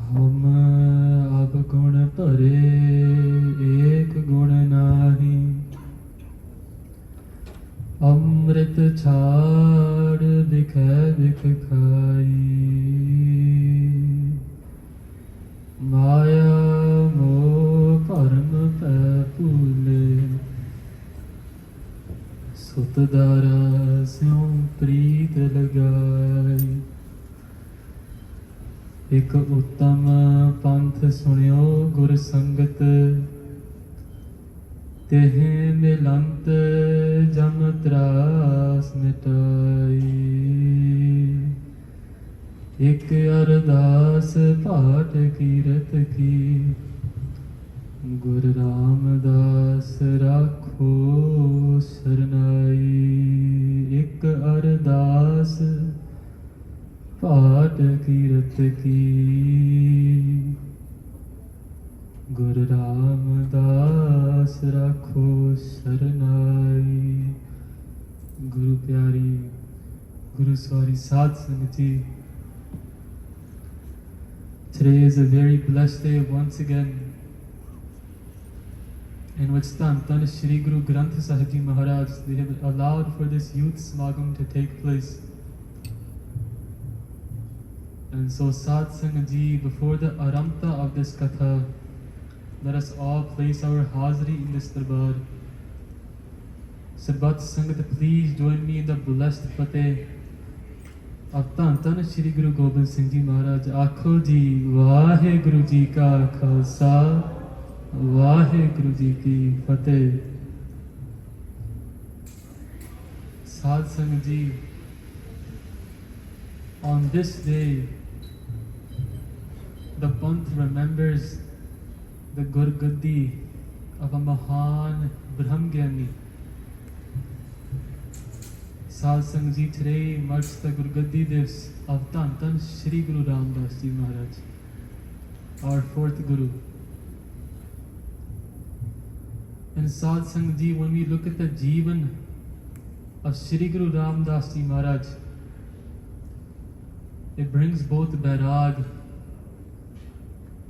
हम अब गुण भरे एक गुण नाही, अमृत छाड़ बिखै बिख खाई, माया मोह भरम पै भूले, सुत दारा स्यों प्रीत लगाई। एक उत्तम पंथ सुनियो गुर संगत, तेह मिलंत जम त्रास मिटाई। एक अरदास पाठ कीरत की, गुरु रामदास राखो सरनाई। एक अरदास पाठ कीरत की, गुरु रामदास राखो सरनाई। गुरु प्यारी, गुरु सवारी साध संगत जी, today is a very blessed day once again, in which Tan Shri Guru Granth Sahib Ji Maharaj, they have allowed for this youth smagam to take place. And so Sad Sangat Ji, before the Aramta of this Katha, let us all place our Hazri in this Darbar. Sarbat Sangat, please join me in the blessed Fateh of Tan Shri Guru Gobind Singh Ji Maharaj. Akho Ji, Waheguru Ji ka Khalsa, Waheguru Ji ki Fateh. Sad Sangat Ji, on this day, the Panth remembers the Gurgadi of a Mahan Brahmgyani. Sad Sangat Ji, today marks the Gurgadi Divas of Tan Shri Guru Ramdas Ji Maharaj, our fourth Guru. And Sad Sangat Ji, when we look at the Jeevan of Shri Guru Ramdas Ji Maharaj, it brings both Bairag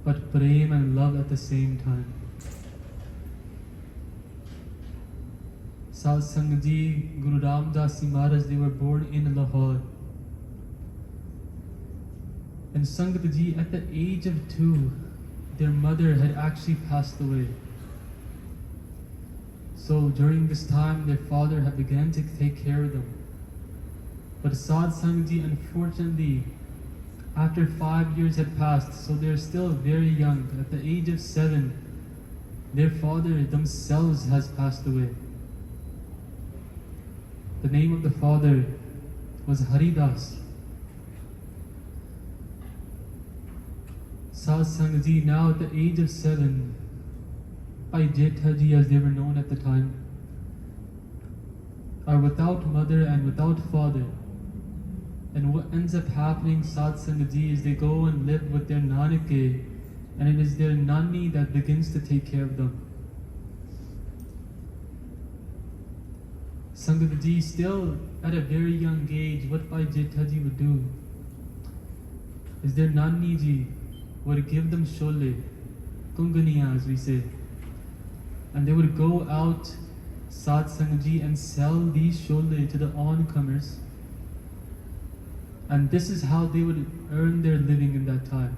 but prem and love at the same time. Sad Sangat Ji, Guru Ramdas Ji Maharaj, they were born in Lahore. And Sangat Ji, at the age of 2, their mother had actually passed away. So during this time, their father had begun to take care of them. But Sad Sangat Ji, unfortunately, after 5 years had passed, so they're still very young. At the age of 7, their father themselves has passed away. The name of the father was Haridas. Sad Sangat Ji, now at the age of 7, Bhai Jetha Ji, as they were known at the time, are without mother and without father. And what ends up happening, Sad Sangat Ji, is they go and live with their nanake, and it is their nani that begins to take care of them. Sangat Ji, still at a very young age, what Bhai Jetha Ji would do is their nani ji would give them shole, kunganiya as we say, and they would go out, Sad Sangat Ji, and sell these shole to the oncomers. And this is how they would earn their living in that time.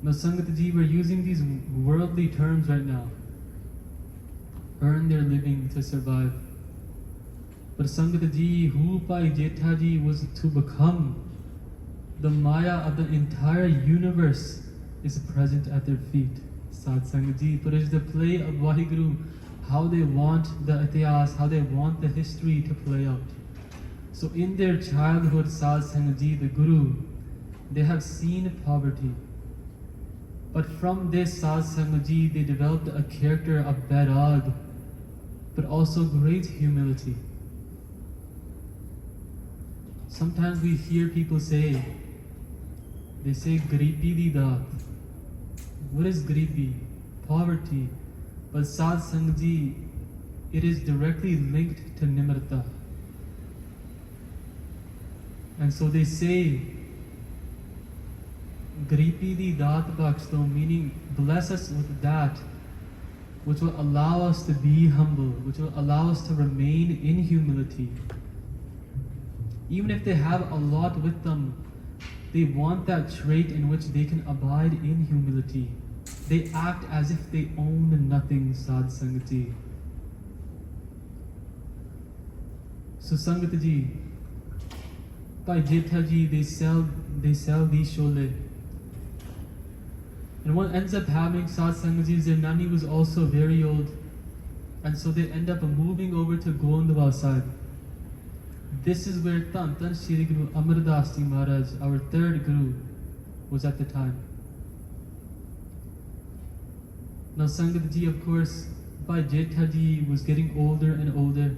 Now Sangat Ji, we're using these worldly terms right now. Earn their living to survive. But Sangat Ji, who Bhai Jetha Ji was to become, the Maya of the entire universe is present at their feet. Sad Sangat Ji, but it's the play of Waheguru, how they want the itihas, how they want the history to play out. So in their childhood, Sad Sangat Ji, the Guru, they have seen poverty. But from this, Sad Sangat Ji, they developed a character of Bairag, but also great humility. Sometimes we hear people say, they say Garibi di daat. What is Garibi? Poverty. But Sad Sangat Ji, it is directly linked to Nimrata. And so they say Gripi di daat bakshto, meaning bless us with that which will allow us to be humble, which will allow us to remain in humility. Even if they have a lot with them, they want that trait in which they can abide in humility. They act as if they own nothing, Sad Sangati. So Sangati ji, Bhai Jetha ji, they sell these shole. And what ends up happening, Sad Sangati ji, is their nani was also very old. And so they end up moving over to Gondwal side. This is where Tan Shri Guru Amardas Ji Maharaj, our third Guru, was at the time. Now Sangat Ji, of course, Bhai Jetha Ji was getting older and older.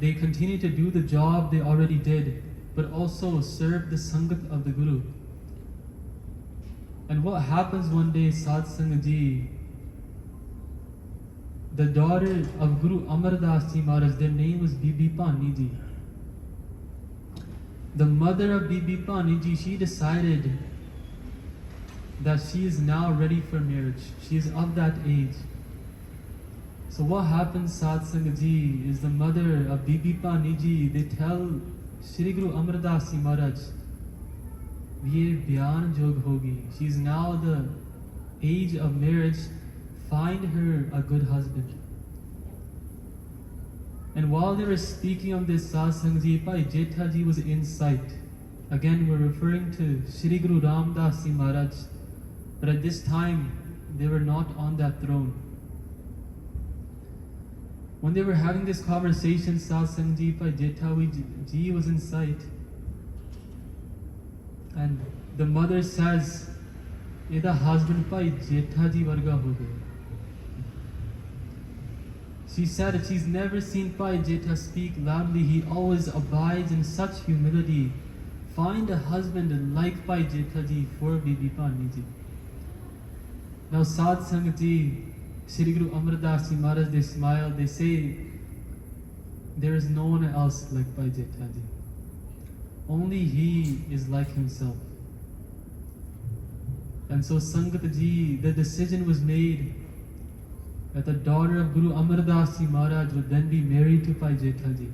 They continued to do the job they already did, but also serve the Sangat of the Guru. And what happens one day, Sad Sangat Ji, the daughter of Guru Amardas Ji Maharaj, their name was Bibi Pani Ji. The mother of Bibi Pani Ji, she decided that she is now ready for marriage. She is of that age. So what happens, Sad Sangat Ji, is the mother of Bibi Pani Ji, they tell Shri Guru Amardas Ji Maharaj, ye byan jog hogi. She is now the age of marriage. Find her a good husband. And while they were speaking of this, Sad Sangat Ji, Bhai Jetha Ji was in sight. Again, we're referring to Shri Guru Ramdas Ji Maharaj. But at this time, they were not on that throne. When they were having this conversation, Sad Sangat Ji, Bhai Jetha Ji was in sight. And the mother says, Eda husband Bhai Jetha Ji varga ho gaya. She said that she's never seen Bhai Jetha speak loudly. He always abides in such humility. Find a husband like Bhai Jetha Ji for Bibi Pani Ji. Now Sad Sangat Ji, Shri Guru Amardas Ji Maharaj, they smile. They say, there is no one else like Bhai Jetha Ji. Only he is like himself. And so Sangat Ji, the decision was made that the daughter of Guru Amardas Ji Maharaj would then be married to Bhai Jetha Ji.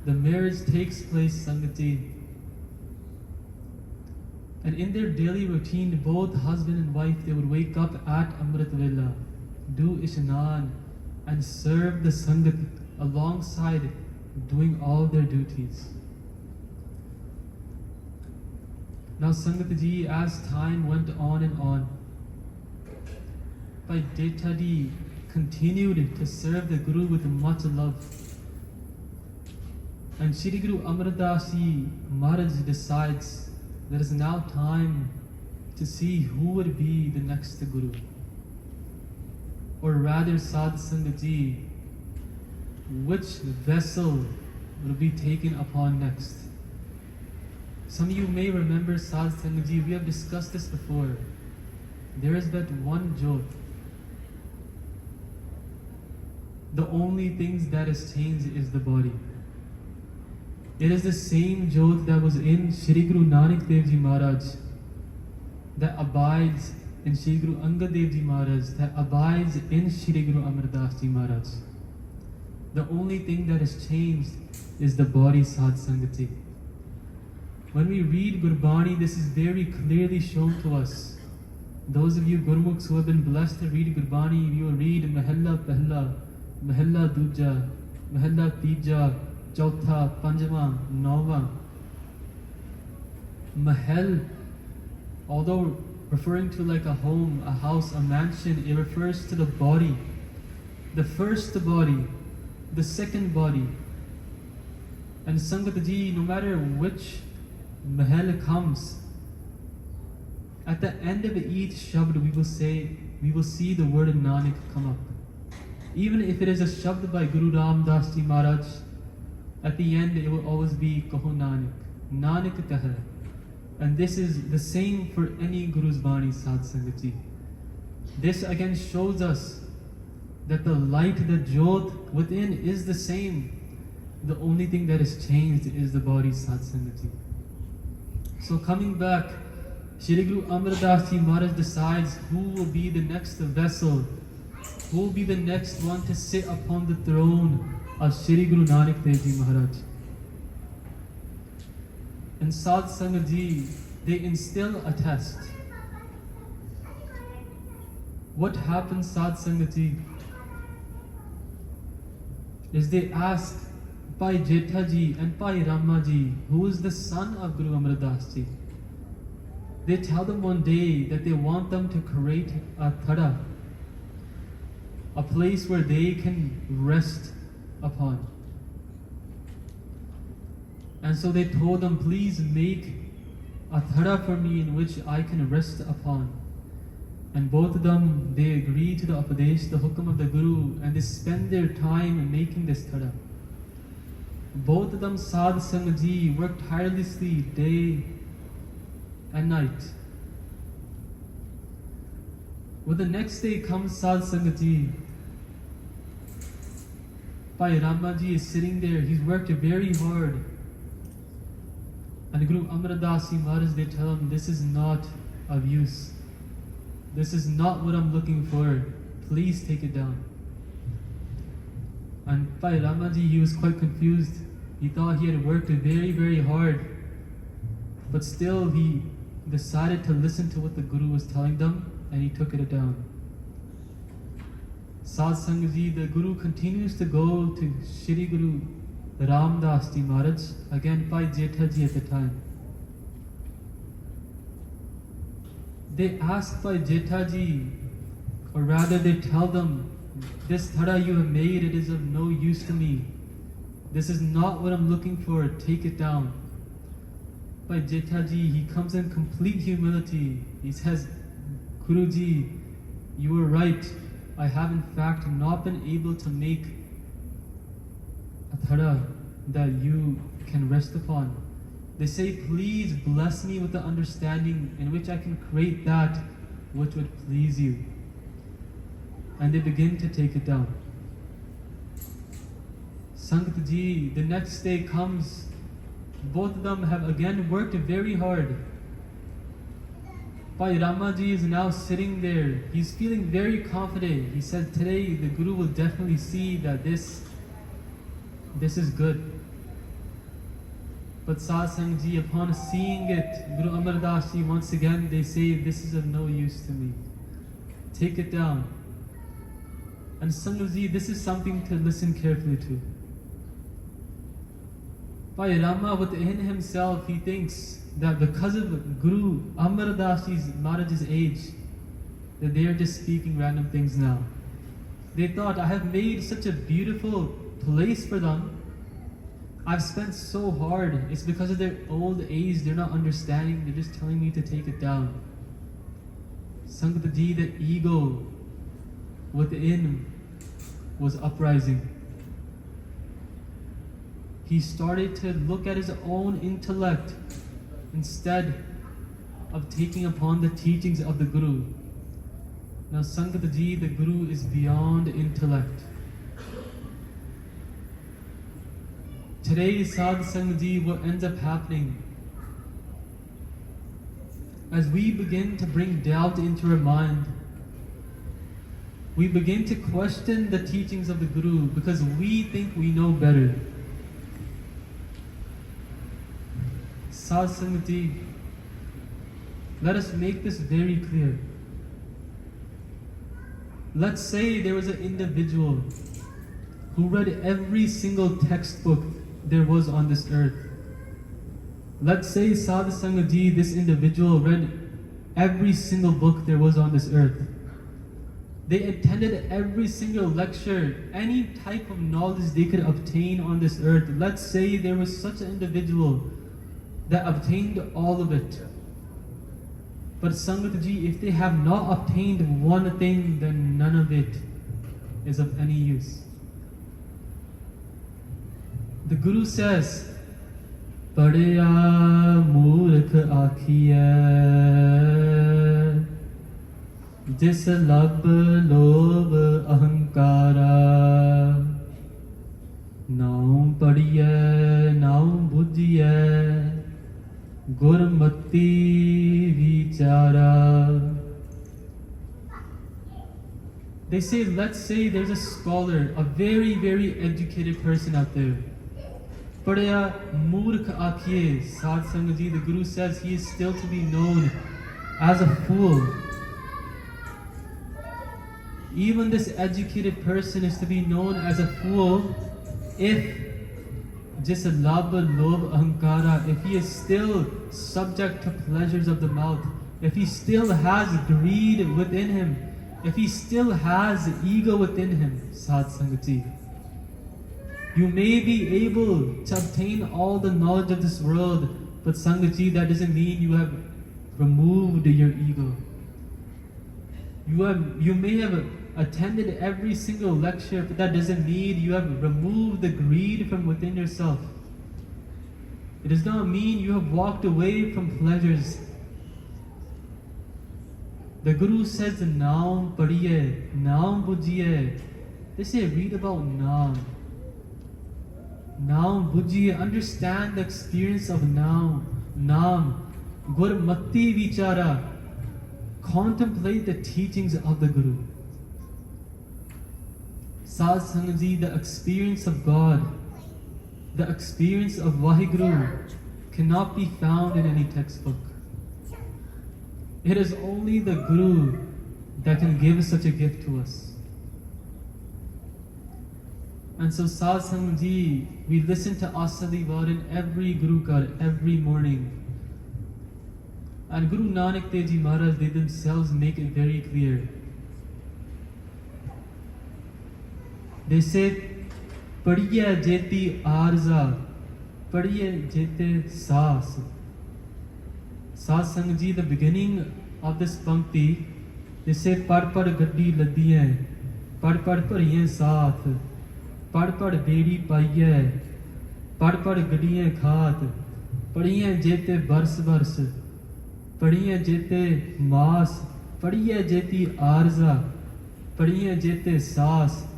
The marriage takes place, Sangat Ji. And in their daily routine, both husband and wife, they would wake up at Amrit Vela, do Ishnan, and serve the Sangat alongside doing all their duties. Now Sangat Ji, as time went on and on, Bhai Jetha Ji continued to serve the Guru with much love. And Shri Guru Amardas Ji Maharaj decides there is now time to see who would be the next Guru. Or rather, Sad Sangat Ji, which vessel will be taken upon next. Some of you may remember, Sad Sangat Ji, we have discussed this before. There is but one Jyot. The only things that has changed is the body. It is the same Jyot that was in Shri Guru Nanak Dev Ji Maharaj that abides in Shri Guru Angad Dev Ji Maharaj, that abides in Shri Guru Amardas Ji Maharaj. The only thing that has changed is the body, Sad Sangat Ji. When we read Gurbani, this is very clearly shown to us. Those of you Gurmukhs who have been blessed to read Gurbani, you will read Mahalla Pehla, Mahalla Duja, Mahalla Tija, Chautha, Panjama, Nava. Mahal, although referring to like a home, a house, a mansion, it refers to the body. The first body, the second body. And Sangat Ji, no matter which Mahal comes, at the end of each Shabd we will see the word Nanak come up. Even if it is a Shabd by Guru Ramdas Ji Maharaj, at the end it will always be Kaho Nanak, Nanak Kaha. And this is the same for any Guru's Bani, Sad Sangat Ji. This again shows us that the light, the Jyot within is the same. The only thing that has changed is the body, Sad Sangat Ji. So coming back, Shri Guru Amar Das Ji Maharaj decides who will be the next vessel, who will be the next one to sit upon the throne of Shri Guru Nanak Dev Ji Maharaj. And Sadh Sangat Ji, they instill a test. What happens, Sadh Sangat Ji, is they ask Bhai Jetha Ji and Bhai Rama Ji, who is the son of Guru Amar Das Ji. They tell them one day that they want them to create a thada, a place where they can rest upon. And so they told them, please make a thada for me in which I can rest upon. And both of them, they agree to the upadesh, the hukam of the Guru, and they spend their time in making this thada. Both of them, Sadh Sangat Ji, worked tirelessly day and night. When the next day comes, Sadh Sangat Ji, Bhai Rama Ji is sitting there, he's worked very hard. And Guru Amar Das Ji Maharaj, they tell him, this is not of use. This is not what I'm looking for. Please take it down. And Bhai Rama Ji, he was quite confused. He thought he had worked very, very hard. But still, he decided to listen to what the Guru was telling them, and he took it down. Sadh Sangat Ji, the Guru continues to go to Shri Guru Ramdas Ji Maharaj, again Bhai Jetha Ji at the time. They ask Bhai Jetha Ji, or rather they tell them, this thada you have made, it is of no use to me. This is not what I'm looking for, take it down. Bhai Jetha Ji, he comes in complete humility. He says, Guruji, you were right. I have in fact not been able to make a thada that you can rest upon. They say, please bless me with the understanding in which I can create that which would please you. And they begin to take it down. Sangat Ji, the next day comes. Both of them have again worked very hard. Bhai Rama Ji is now sitting there. He's feeling very confident. He says, today the Guru will definitely see that this is good. But Sadh Sangat Ji, upon seeing it, Guru Amar Das Ji, once again, they say, this is of no use to me. Take it down. And Sangat Ji, this is something to listen carefully to. Bhai Rama, within himself, he thinks that because of Guru Amar Das Ji Maharaj's age, that they are just speaking random things now. They thought, I have made such a beautiful place for them. I've spent so hard. It's because of their old age, they're not understanding. They're just telling me to take it down. Sangat Ji, the ego within was uprising. He started to look at his own intellect instead of taking upon the teachings of the Guru. Now Sangat Ji, the Guru is beyond intellect. Today, Sadh Sangat Ji, what ends up happening, as we begin to bring doubt into our mind, we begin to question the teachings of the Guru because we think we know better. Sadh Sangat Ji, let us make this very clear. Let's say there was an individual who read every single textbook there was on this earth. Let's say Sadh Sangat Ji, this individual read every single book there was on this earth. They attended every single lecture, any type of knowledge they could obtain on this earth. Let's say there was such an individual that obtained all of it. But Sangat Ji, if they have not obtained one thing, then none of it is of any use. The Guru says, Padya Murkh Akhiya Jis Lab Lob Ahankara Naum Padya Naum Bujya Gurmati Vichara. They say, let's say there's a scholar, a very, very educated person out there. Padya Murkh Akhiye, Sad Sangat Ji, the Guru says he is still to be known as a fool. Even this educated person is to be known as a fool if just labha, lobh, ahankara, if he is still subject to pleasures of the mouth, if he still has greed within him, if he still has ego within him, Sad Sangat Ji. You may be able to obtain all the knowledge of this world, but Sangat Ji, that doesn't mean you have removed your ego. You may have attended every single lecture, but that doesn't mean you have removed the greed from within yourself. It does not mean you have walked away from pleasures. The Guru says, Naam padiye, Naam bujiye. They say, read about Naam. Naam bujiye, understand the experience of Naam. Naam, Gurmati Vichara. Contemplate the teachings of the Guru. Sad Sangat Ji, the experience of God, the experience of Waheguru cannot be found in any textbook. It is only the Guru that can give such a gift to us. And so Sad Sangat Ji, we listen to Asali Vad in every Guru Kar, every morning. And Guru Nanak Dev Ji Maharaj, they themselves make it very clear. They say, Padiya jeti arza, Padiya jete saas. Sad Sangat Ji, the beginning of this pankti, they say, Pad pad gaddi laddiye, Pad pad pariye saath, Pad pad bedi paiye, Pad pad gaddiye khaat, Padiye jete bars bars, Padiye jete maas, Padiye jeti arza, Padiye jete saas.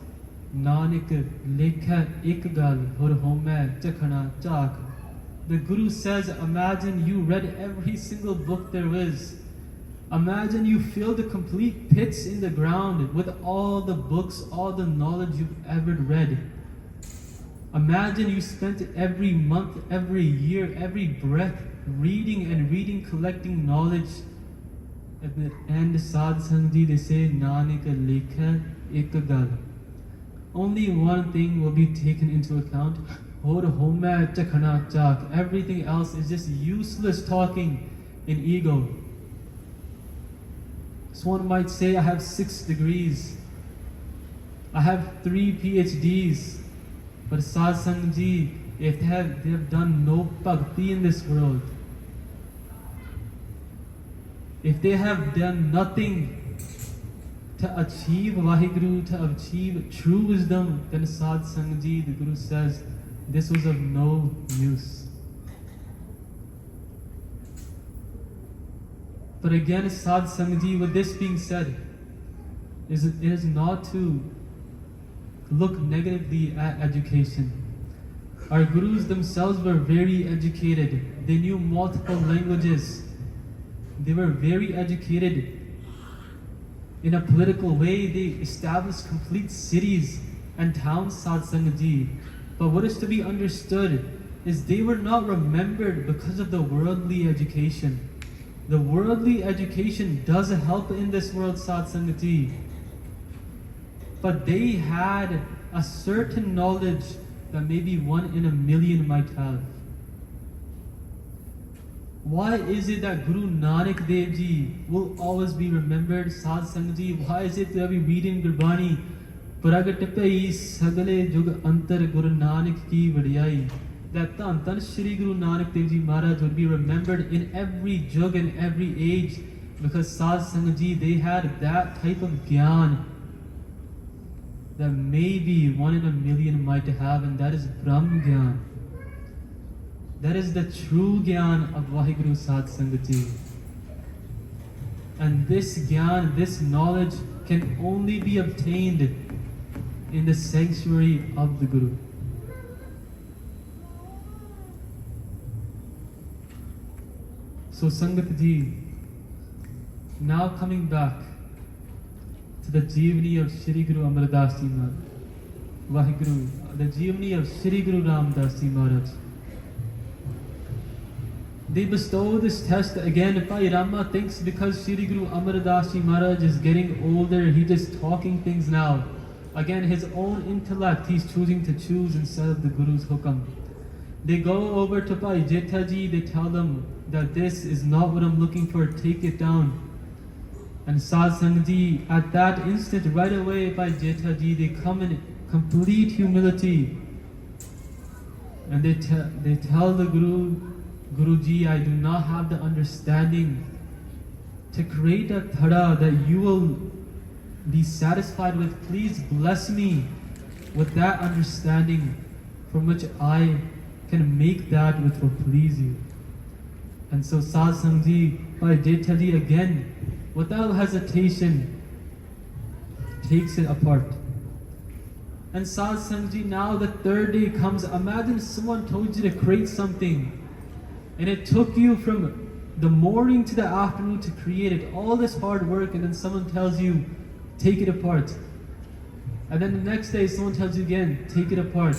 Nanak lekha ek gal hor home chakhana chak. The Guru says, imagine you read every single book there is. Imagine you filled the complete pits in the ground with all the books, all the knowledge you've ever read. Imagine you spent every month, every year, every breath reading and reading, collecting knowledge. At the end, Sad Sangat Ji, they say, Nanak lekha ek gal. Only one thing will be taken into account. Everything else is just useless talking in ego. So one might say, I have 6 degrees. I have 3 PhDs. But Sad Sangat Ji, if they have done no bhakti in this world, if they have done nothing to achieve Waheguru, to achieve true wisdom, then Sad Sangat Ji, the Guru says, this was of no use. But again, Sad Sangat Ji, with this being said, it is not to look negatively at education. Our Gurus themselves were very educated. They knew multiple languages. They were very educated. In a political way, they established complete cities and towns, Sad Sangat Ji. But what is to be understood is they were not remembered because of the worldly education. The worldly education does help in this world, Sad Sangat Ji. But they had a certain knowledge that maybe 1 in a million might have. Why is it that Guru Nanak Dev Ji will always be remembered, Sad Sangat Ji? Why is it that we read in Gurbani, Pragat Pai Sagale Jug Antar Guru Nanak Ki Vadiyai? That Tan Shri Guru Nanak Dev Ji Maharaj would be remembered in every jug and every age, because Sad Sangat Ji, they had that type of gyan that maybe 1 in a million might have, and that is Brahm Gyan. That is the true Gyan of Waheguru, Sad Sangat Ji. And this Gyan, this knowledge can only be obtained in the sanctuary of the Guru. So Sangat Ji, now coming back to the Jeevani of Shri Guru Amardas Ji Maharaj, Waheguru, the Jeevani of Shri Guru Ramdas Ji Maharaj. They bestow this test again. Bhai Rama thinks because Shri Guru Amardas Ji Maharaj is getting older, he's just talking things now. Again, his own intellect, he's choosing to choose instead of the Guru's hukam. They go over to Bhai Jetha Ji, they tell them that this is not what I'm looking for, take it down. And Sad Sangh Ji, at that instant, right away, Bhai Jetha Ji, they come in complete humility. And they tell the Guruji, I do not have the understanding to create a thada that you will be satisfied with. Please bless me with that understanding from which I can make that which will please you. And so Sad Sangh Ji, Bhai Jetha Ji again, without hesitation, takes it apart. And Sad Sangh Ji, now the third day comes. Imagine someone told you to create something, and it took you from the morning to the afternoon to create it, all this hard work, and then someone tells you, take it apart. And then the next day someone tells you again, take it apart.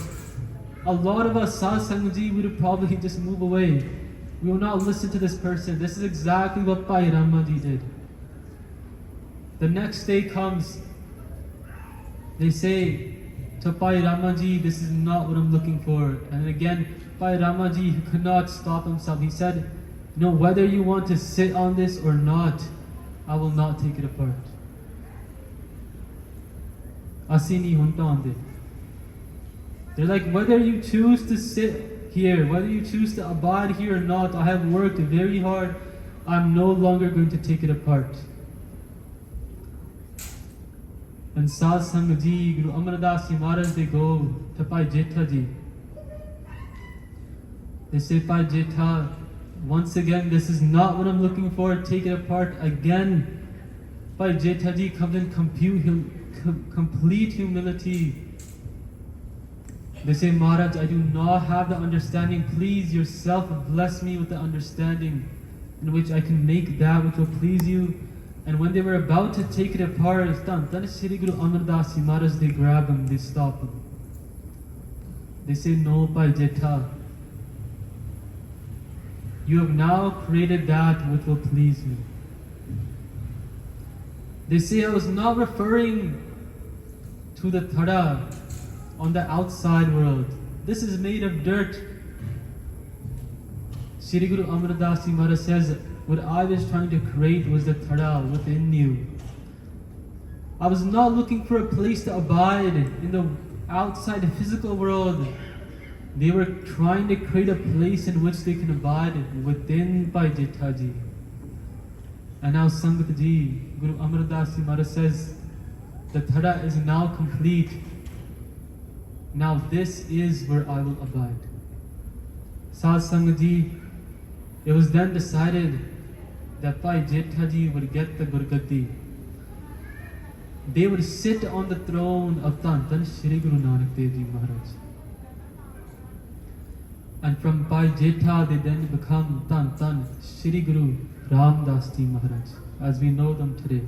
A lot of us, Sad Sangh Ji, we would probably just move away. We will not listen to this person. This is exactly what Bhai Rama Ji did. The next day comes, they say to Bhai Rama Ji, this is not what I'm looking for. And again, Bhai Rama Ji could not stop himself. He said, no, whether you want to sit on this or not, I will not take it apart. Asini hunta ande. They're like, whether you choose to sit here, whether you choose to abide here or not, I have worked very hard. I'm no longer going to take it apart. And Sad Sangh Ji, Guru Amardas Ji Maharaj, they go to Bhai Jetha Ji. They say, Bhai Jetha, once again, this is not what I'm looking for, take it apart. Again, Bhai Jetha Ji comes in complete humility. They say, Maharaj, I do not have the understanding. Please yourself bless me with the understanding in which I can make that which will please you. And when they were about to take it apart, then Shri Guru Amardas Ji Maharaj, they grab him, they stop him. They say, no, Bhai Jetha, you have now created that which will please me. They say, I was not referring to the thada on the outside world. This is made of dirt. Shri Guru Amardas Ji Maharaj says, what I was trying to create was the thada within you. I was not looking for a place to abide in the outside physical world. They were trying to create a place in which they can abide within Bhai Jetha Ji. And now Sangat Ji, Guru Amardas Ji Maharaj says, the thada is now complete. Now this is where I will abide. Sad Sangh Ji, it was then decided that Bhai Jetha Ji would get the Gurgati. They would sit on the throne of Tan Shri Guru Nanak Dev Ji Maharaj. And from Bhai Jetha, they then become Tan Shri Guru Ramdas Ji Maharaj, as we know them today.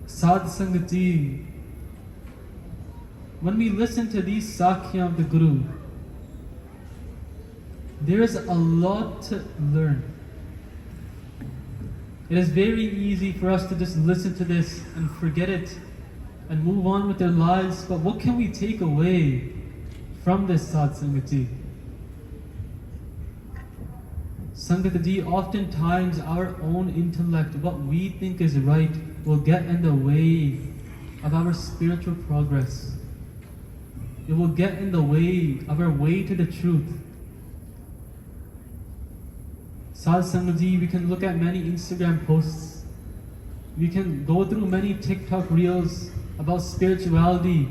Sad Sangat Ji, when we listen to these Sakhya of the Guru, there is a lot to learn. It is very easy for us to just listen to this and forget it and move on with their lives, but what can we take away from this Sad Sangat Ji? Sangat Ji, oftentimes our own intellect, what we think is right, will get in the way of our spiritual progress. It will get in the way of our way to the truth. Sad Sangat Ji, we can look at many Instagram posts. We can go through many TikTok reels about spirituality.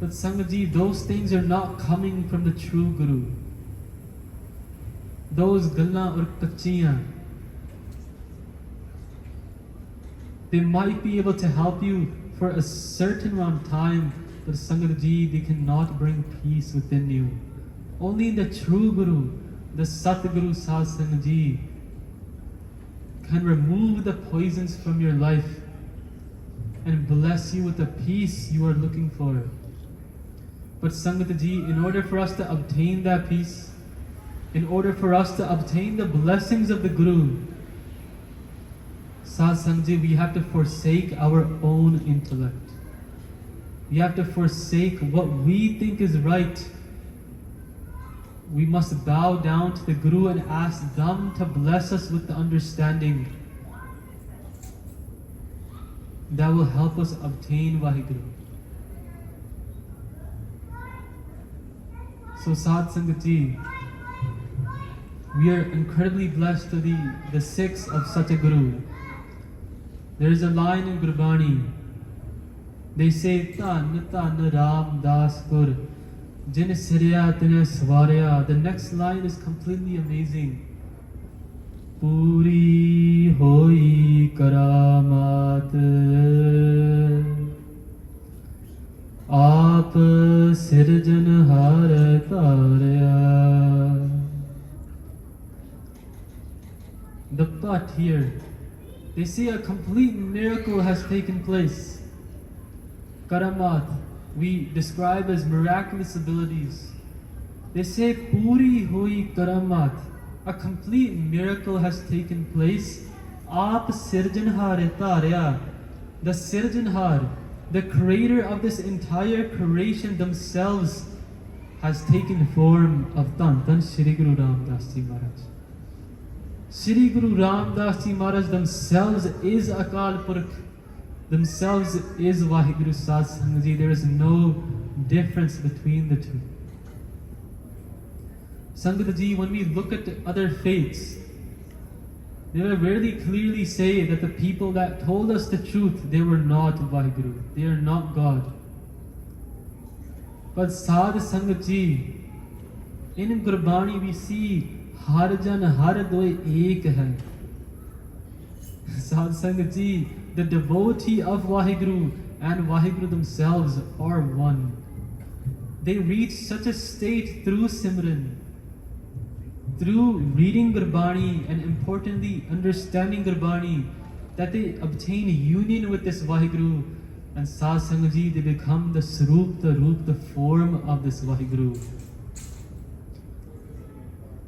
But Sangat Ji, those things are not coming from the true Guru. Those gallan or kachiyan, they might be able to help you for a certain amount of time, but Sangat Ji, they cannot bring peace within you. Only the true Guru the Satguru Sat Sangh Ji can remove the poisons from your life and bless you with the peace you are looking for. But Sangat Ji, in order for us to obtain that peace, in order for us to obtain the blessings of the Guru, Sat Sangh Ji, we have to forsake our own intellect. We have to forsake what we think is right. We must bow down to the Guru and ask them to bless us with the understanding that will help us obtain Waheguru. So Sat Sangat Ji, we are incredibly blessed to be the Sikhs of such a Guru. There is a line in Gurbani. They say, Tan Tan Ramdas Gur, Jin Sirya Tine Swarya. The next line is completely amazing. Puri hoi karamat, Aap sirjanhar tarya. The but here, they say a complete miracle has taken place. Karamat, we describe as miraculous abilities. They say Puri hoi karamat, a complete miracle has taken place. Aap sirjanhar tarya, the Sirjanhar, the creator of this entire creation themselves, has taken form of Tan Shri Guru Ramdas Ji Maharaj. Shri Guru Ramdas Ji Maharaj themselves is Akal Purkh, themselves is Waheguru Sat Sangh Ji. There is no difference between the two. Sangat Ji, when we look at the other faiths, they will very clearly say that the people that told us the truth, they were not Waheguru, they are not God. But Sad Sangat Ji, in Gurbani we see Har Jan Har Doi Ek Hai. Sad Sangat Ji, the devotee of Waheguru and Waheguru themselves are one. They reach such a state through Simran, through reading Gurbani and importantly understanding Gurbani, that they obtain union with this Waheguru, and Sat Sangat Ji, they become the Swarup, the Roop, the form of this Waheguru.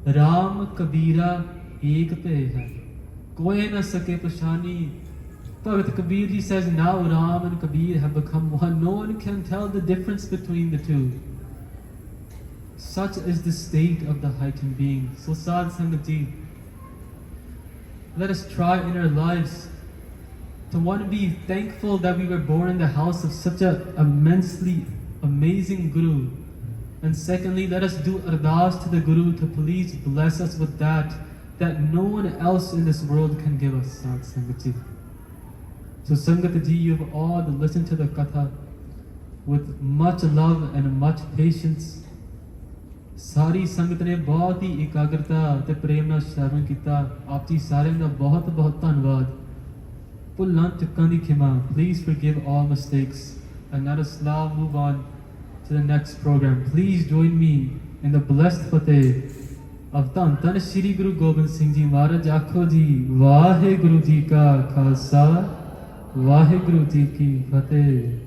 Ram Kabira Ek Pe Hai, Koi Na Sake Pashani. Bhagat Kabir Ji says, now Ram and Kabir have become one. No one can tell the difference between the two. Such is the state of the heightened being. So Sad Sangat Ji, let us try in our lives to one, be thankful that we were born in the house of such an immensely amazing Guru. And secondly, let us do ardas to the Guru to please bless us with that no one else in this world can give us. Sad Sangat Ji. So Sangat Ji, you have all listened to the Katha with much love and much patience. Sari Sangat ne bahut hi ekagrata te prem ਨਾਲ ਸ਼ਰਵਣ ਕੀਤਾ. ਆਪ ਜੀ ਸਾਰਿਆਂ ਦਾ ਬਹੁਤ ਬਹੁਤ ਧੰਨਵਾਦ. ਭੁੱਲਾਂ ਚੁੱਕਾਂ ਦੀ ਖਿਮਾ. Please forgive all mistakes. And let us now move on to the next program. Please join me in the blessed Fateh of Tan Shri Guru Gobind Singh Ji Maharaj. Akho ji, Waheguru Ji ka Khalsa, Waheguru Ji ki Fateh.